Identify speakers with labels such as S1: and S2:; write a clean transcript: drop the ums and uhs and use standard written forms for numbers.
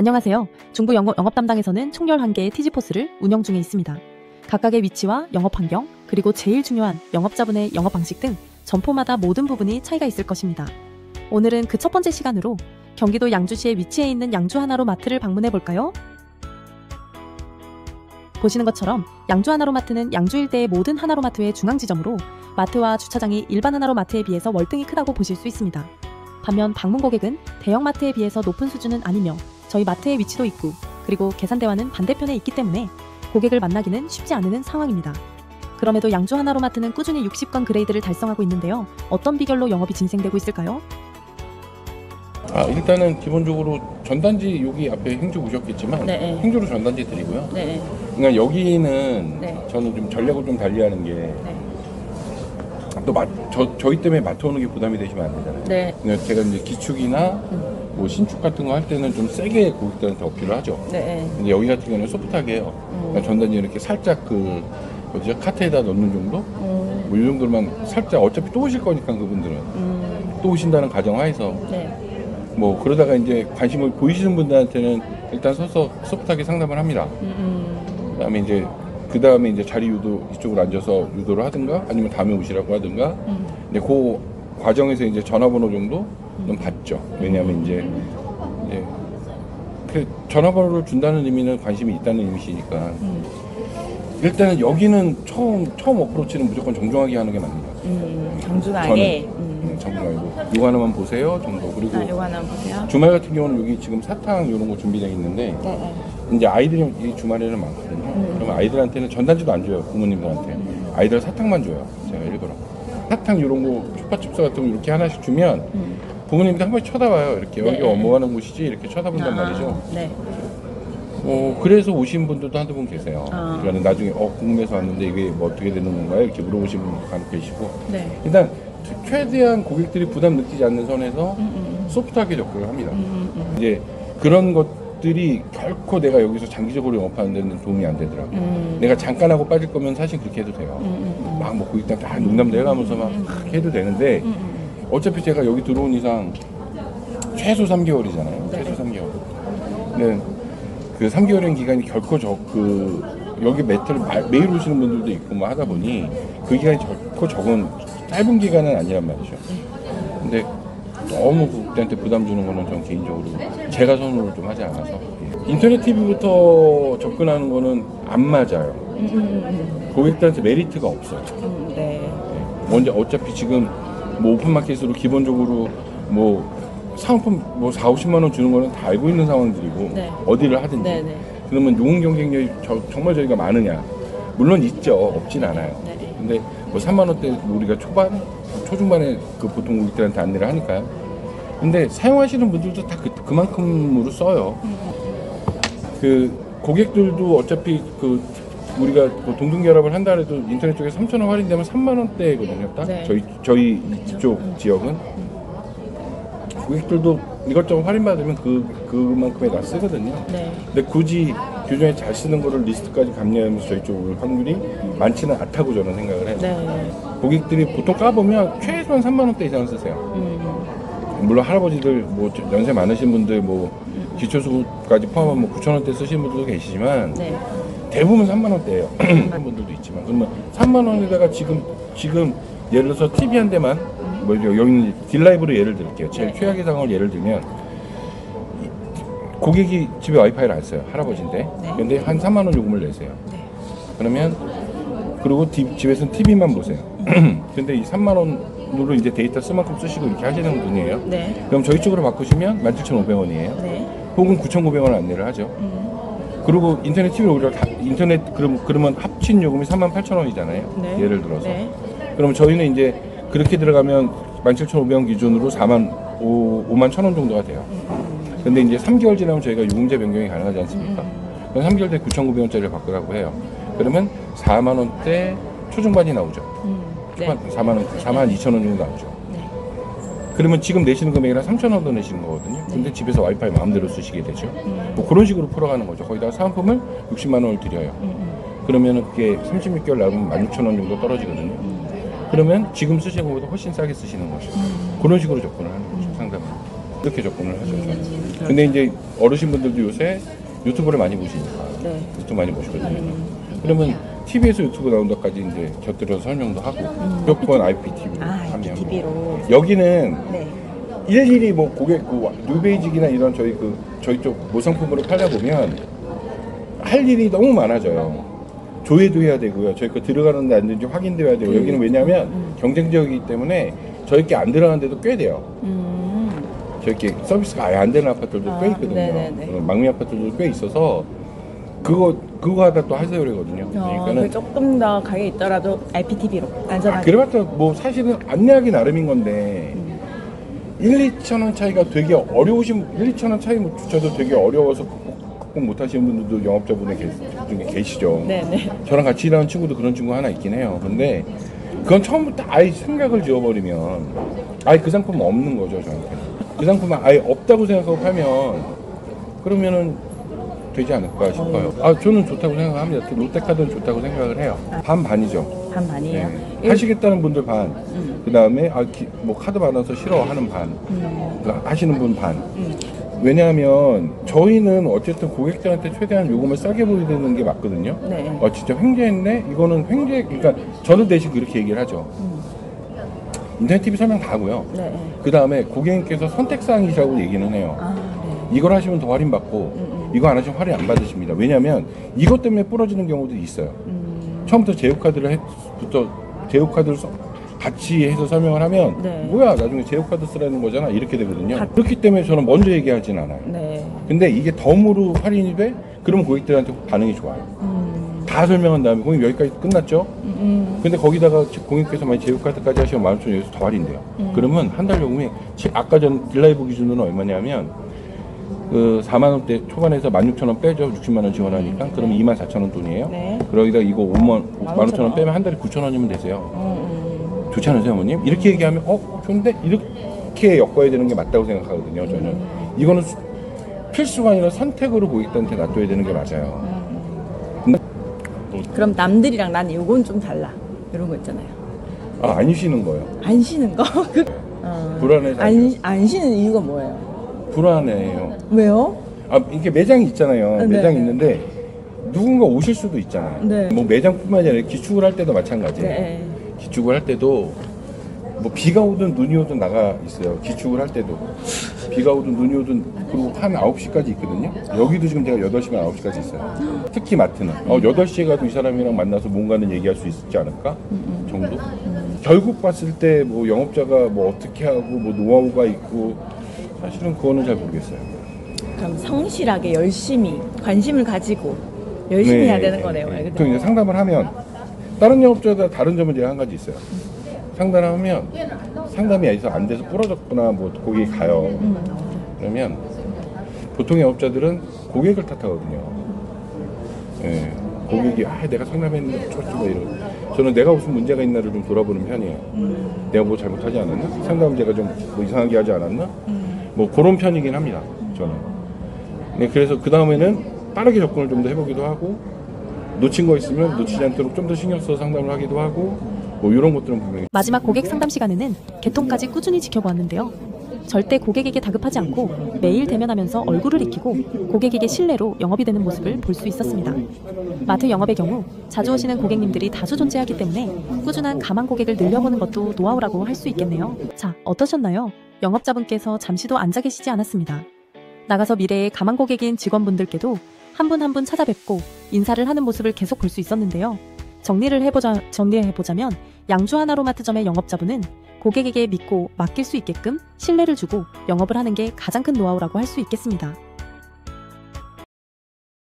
S1: 안녕하세요. 중부 영업 담당에서는 총 11개의 티지포스를 운영 중에 있습니다. 각각의 위치와 영업 환경, 그리고 제일 중요한 영업자분의 영업 방식 등 점포마다 모든 부분이 차이가 있을 것입니다. 오늘은 그 첫 번째 시간으로 경기도 양주시에 위치해 있는 양주 하나로 마트를 방문해 볼까요? 보시는 것처럼 양주 하나로 마트는 양주 일대의 모든 하나로 마트의 중앙 지점으로 마트와 주차장이 일반 하나로 마트에 비해서 월등히 크다고 보실 수 있습니다. 반면 방문 고객은 대형 마트에 비해서 높은 수준은 아니며 저희 마트의 위치도 있고 그리고 계산대와는 반대편에 있기 때문에 고객을 만나기는 쉽지 않은 상황입니다. 그럼에도 양주 하나로 마트는 꾸준히 60건 그레이드를 달성하고 있는데요. 어떤 비결로 영업이 진행되고 있을까요?
S2: 일단은 기본적으로 전단지 여기 앞에 행주 보셨겠지만
S1: 네.
S2: 행주로 전단지 드리고요.
S1: 네.
S2: 그러니까 여기는
S1: 네.
S2: 저는 좀 전략을 좀 달리하는 게
S1: 네.
S2: 또 저희 때문에 마트 오는 게 부담이 되시면 안 되잖아요.
S1: 네.
S2: 그러니까 제가 이제 기축이나 뭐 신축 같은 거 할 때는 좀 세게 고객들한테 어필을 하죠.
S1: 네.
S2: 근데 여기 같은 경우는 소프트하게 해요. 그러니까 전단지 이렇게 살짝 카트에다 넣는 정도? 뭐 이 정도만 살짝 어차피 또 오실 거니까 그분들은 또 오신다는 가정하에서
S1: 네.
S2: 뭐 그러다가 이제 관심을 보이시는 분들한테는 일단 서서 소프트하게 상담을 합니다. 그다음에 이제 자리 유도 이쪽으로 앉아서 유도를 하든가 아니면 다음에 오시라고 하든가. 근데 그 과정에서 이제 전화번호 정도는 받죠. 왜냐하면 이제 그 전화번호를 준다는 의미는 관심이 있다는 의미시니까. 일단은 여기는 처음 어프로치는 무조건 정중하게 하는 게 납니다.
S1: 정중하게.
S2: 정중하게 이거 하나만 보세요 정도. 그리고
S1: 이거 하나 보세요.
S2: 주말 같은 경우는 여기 지금 사탕 이런 거 준비되어 있는데 이제 아이들이 이 주말에는 많거든요. 그러면 아이들한테는 전단지도 안 줘요. 부모님들한테 아이들 사탕만 줘요. 제가 일부러 사탕 이런 거 초파칩스 같은 거 이렇게 하나씩 주면 부모님들 한 번씩 쳐다봐요. 이렇게 여기가 뭐 하는 곳이지 이렇게 쳐다본단 말이죠.
S1: 네.
S2: 그래서 오신 분들도 한두 분 계세요. 그러니까 나중에 궁금해서 왔는데 이게 뭐 어떻게 되는 건가요? 이렇게 물어보시는 분도 간혹 계시고.
S1: 네.
S2: 일단 최대한 고객들이 부담 느끼지 않는 선에서 소프트하게 접근을 합니다. 이제 그런 것들이 결코 내가 여기서 장기적으로 영업하는 데는 도움이 안 되더라고요. 내가 잠깐 하고 빠질 거면 사실 그렇게 해도 돼요. 막 뭐 고객들한테 농담 내가면서 막 그렇게 해도 되는데 어차피 제가 여기 들어온 이상 최소 3개월이잖아요. 최소 3개월. 근데 그 3개월인 기간이 결코 여기 매트를 매일 오시는 분들도 있고 뭐 하다 보니 그 기간이 결코 짧은 기간은 아니란 말이죠. 근데 너무 그때한테 부담 주는 거는 전 개인적으로 제가 선호를 좀 하지 않아서 인터넷 TV부터 접근하는 거는 안 맞아요. 고객들한테 메리트가 없어요.
S1: 네.
S2: 먼저 어차피 지금 뭐 오픈마켓으로 기본적으로 뭐 상품 뭐 4-50만 원 주는 거는 다 알고 있는 상황들이고
S1: 네.
S2: 어디를 하든지.
S1: 네.
S2: 그러면 용은 경쟁력이 정말 저희가 많으냐? 물론 있죠. 없진 않아요.
S1: 네.
S2: 근데 뭐 3만 원대 우리가 초중반에 보통 고객들한테 안내를 하니까요. 근데 사용하시는 분들도 다 그만큼으로 써요. 그 고객들도 어차피 우리가 동등결합을 한다 해도 인터넷 쪽에 3,000원 할인되면 3만 원대거든요. 딱
S1: 네.
S2: 저희 이쪽 지역은 고객들도 이것저것 할인받으면 그만큼에 다 쓰거든요.
S1: 네.
S2: 근데 굳이 규정에 잘 쓰는 거를 리스트까지 감내하면서 저희 쪽 올 확률이 많지는 않다고 저는 생각을 해요.
S1: 네.
S2: 고객들이 보통 까보면 최소한 3만 원대 이상 쓰세요. 물론 할아버지들 뭐 연세 많으신 분들 뭐 기초수급까지 포함하면 뭐 9천 원대 쓰시는 분들도 계시지만
S1: 네.
S2: 대부분 3만 원대예요. 그런 분들도 있지만 그러면 3만 원에다가 지금 예를 들어서 TV 한 대만 여기는 딜라이브로 예를 들게요. 제일 최악의 상황을 예를 들면 고객이 집에 와이파이를 안 써요. 할아버지인데. 근데 한 3만 원 요금을 내세요. 그러면 그리고 집에서는 TV만 보세요. 근데 이 3만 원으로 이제 데이터 쓸 만큼 쓰시고 이렇게 하시는 분이에요.
S1: 네.
S2: 그럼 저희 쪽으로 바꾸시면 17,500원이에요.
S1: 네.
S2: 혹은 9,900원 안내를 하죠. 그리고 인터넷 TV를 오히려 그러면 합친 요금이 38,000원이잖아요.
S1: 네.
S2: 예를 들어서.
S1: 네.
S2: 그럼 저희는 이제 그렇게 들어가면 17,500원 기준으로 5만 1,000원 정도가 돼요. 근데 이제 3개월 지나면 저희가 요금제 변경이 가능하지 않습니까? 그럼 3개월 때 9,900원짜리를 바꾸라고 해요. 그러면 4만 원대 초중반이 나오죠.
S1: 네.
S2: 4만 2천 원 정도 나오죠.
S1: 네.
S2: 그러면 지금 내시는 금액이랑 3천 원 더 내시는 거거든요. 근데 집에서 와이파이 마음대로 쓰시게 되죠. 뭐 그런 식으로 풀어가는 거죠. 거기다가 사은품을 60만 원을 드려요. 그러면 그게 36개월 나오면 16,000원 정도 떨어지거든요. 그러면 지금 쓰시는 것보다 훨씬 싸게 쓰시는 거죠. 그런 식으로 접근을 하는 거죠. 상담은. 그렇게 접근을 하죠. 저는. 근데 이제 어르신분들도 요새 유튜브를 많이 보시니까
S3: 네.
S2: 유튜브 많이 보시거든요. 그러면 TV에서 유튜브 나온다까지 이제 곁들여서 설명도 하고 무조건 IPTV로
S3: IPTV로.
S2: 여기는
S3: 네.
S2: 일일이 뭐 고객 뉴베이직이나 이런 저희 쪽 모상품으로 팔다 보면 할 일이 너무 많아져요. 조회도 해야 되고요. 저희 거 들어가는데 안 되는지 확인도 해야 되고 여기는 왜냐하면 경쟁적이기 때문에 저희 게 안 들어가는 데도 꽤 돼요. 저희 게 서비스가 아예 안 되는 아파트들도 꽤 있거든요.
S3: 네네네.
S2: 망미 아파트들도 꽤 있어서 그거 하다 또 하세요 그러거든요. 그러니까는
S3: 조금 더 가격이 있더라도 IPTV로 안전하게.
S2: 그래봤자 뭐 사실은 안내하기 나름인 건데 1-2천 원 차이가 되게 어려우신 1-2천 원 차이 조차도 되게 어려워서 극복 못 하시는 분들도 영업자분들 중에 계시죠.
S3: 네네.
S2: 저랑 같이 일하는 친구도 그런 친구 하나 있긴 해요. 근데 그건 처음부터 아예 생각을 지어버리면 아예 그 상품은 없는 거죠 저한테. 그 상품은 아예 없다고 생각하고 팔면 그러면은 되지 않을까 싶어요. 저는 좋다고 생각합니다. 롯데카드는 좋다고 생각을 해요. 반반이죠.
S3: 반반이에요?
S2: 네. 하시겠다는 분들 반, 그 다음에 뭐 카드 받아서 싫어하는 반, 하시는 분 반. 왜냐하면 저희는 어쨌든 고객들한테 최대한 요금을 싸게 보이는 게 맞거든요.
S3: 네.
S2: 진짜 횡재했네? 이거는 그러니까 저는 대신 그렇게 얘기를 하죠. 인터넷 TV 설명 다 하고요.
S3: 네.
S2: 그 다음에 고객님께서 선택사항이라고 얘기는 해요.
S3: 네.
S2: 이걸 하시면 더 할인받고 이거 안 하시면 할인 안 받으십니다. 왜냐하면 이것 때문에 부러지는 경우들이 있어요. 처음부터 제휴카드를 같이 해서 설명을 하면
S3: 네.
S2: 뭐야 나중에 제휴카드 쓰라는 거잖아 이렇게 되거든요. 그렇기 때문에 저는 먼저 얘기하진 않아요.
S3: 네.
S2: 근데 이게 덤으로 할인이 돼? 그러면 고객들한테 반응이 좋아요. 다 설명한 다음에 고객님 여기까지 끝났죠? 근데 거기다가 고객께서 만약 제휴카드까지 하시면 15,000원 여기서 더 할인돼요. 그러면 한 달 요금이 아까 전 딜라이브 기준으로는 얼마냐면 4만원대 초반에서 16,000원 빼죠. 60만원 지원하니까. 그러면 24,000원 돈이에요.
S3: 네.
S2: 그러기다 이거 15,000원 빼면 한 달에 9,000원이면 되세요. 좋지 않으세요, 어머님? 이렇게 얘기하면 좋은데? 이렇게 엮어야 되는 게 맞다고 생각하거든요, 저는. 이거는 필수가 아니라 선택으로 고객들한테 놔둬야 되는 게 맞아요.
S3: 그럼 남들이랑 난 이건 좀 달라. 이런 거 있잖아요.
S2: 안 쉬는 거예요.
S3: 안 쉬는 거?
S2: 불안해서.
S3: 안 쉬는 이유가 뭐예요?
S2: 불안해요.
S3: 왜요?
S2: 이게 매장이 있잖아요.
S3: 네.
S2: 매장이 있는데 누군가 오실 수도 있잖아요.
S3: 네.
S2: 뭐 매장뿐만 아니라 기축을 할 때도 마찬가지예요.
S3: 네.
S2: 기축을 할 때도 뭐 비가 오든 눈이 오든 나가 있어요. 기축을 할 때도 비가 오든 눈이 오든 그리고 한 9시까지 있거든요. 여기도 지금 제가 8시간 9시까지 있어요. 특히 마트는 8시에 가도 이 사람이랑 만나서 뭔가는 얘기할 수 있지 않을까 정도? 결국 봤을 때 뭐 영업자가 뭐 어떻게 하고 뭐 노하우가 있고 사실은 그거는 잘 모르겠어요.
S3: 그럼 성실하게 열심히 관심을 가지고 열심히 해야 되는 거네요.
S2: 또 이제 상담을 하면 다른 영업자보다 다른 점은 제가 한 가지 있어요. 상담을 하면 상담이 안 돼서 부러졌거나 뭐 고객이 가요. 그러면 보통 영업자들은 고객을 탓하거든요. 예, 고객이 내가 상담했는데 어쩌고 이러고 저는 내가 무슨 문제가 있나를 좀 돌아보는 편이에요. 내가 뭐 잘못하지 않았나? 상담을 제가 좀 뭐 이상하게 하지 않았나? 뭐 그런 편이긴 합니다. 저는. 네, 그래서 그 다음에는 빠르게 접근을 좀 더 해보기도 하고 놓친 거 있으면 놓치지 않도록 좀 더 신경 써서 상담을 하기도 하고 뭐 이런 것들은 분명히.
S1: 마지막 고객 상담 시간에는 개통까지 꾸준히 지켜보았는데요. 절대 고객에게 다급하지 않고 매일 대면하면서 얼굴을 익히고 고객에게 신뢰로 영업이 되는 모습을 볼 수 있었습니다. 마트 영업의 경우 자주 오시는 고객님들이 다수 존재하기 때문에 꾸준한 가망 고객을 늘려보는 것도 노하우라고 할 수 있겠네요. 자, 어떠셨나요? 영업자분께서 잠시도 앉아 계시지 않았습니다. 나가서 미래의 가망 고객인 직원분들께도 한 분 한 분 찾아뵙고 인사를 하는 모습을 계속 볼 수 있었는데요. 정리를 해보자면 양주 하나로마트점의 영업자분은 고객에게 믿고 맡길 수 있게끔 신뢰를 주고 영업을 하는 게 가장 큰 노하우라고 할 수 있겠습니다.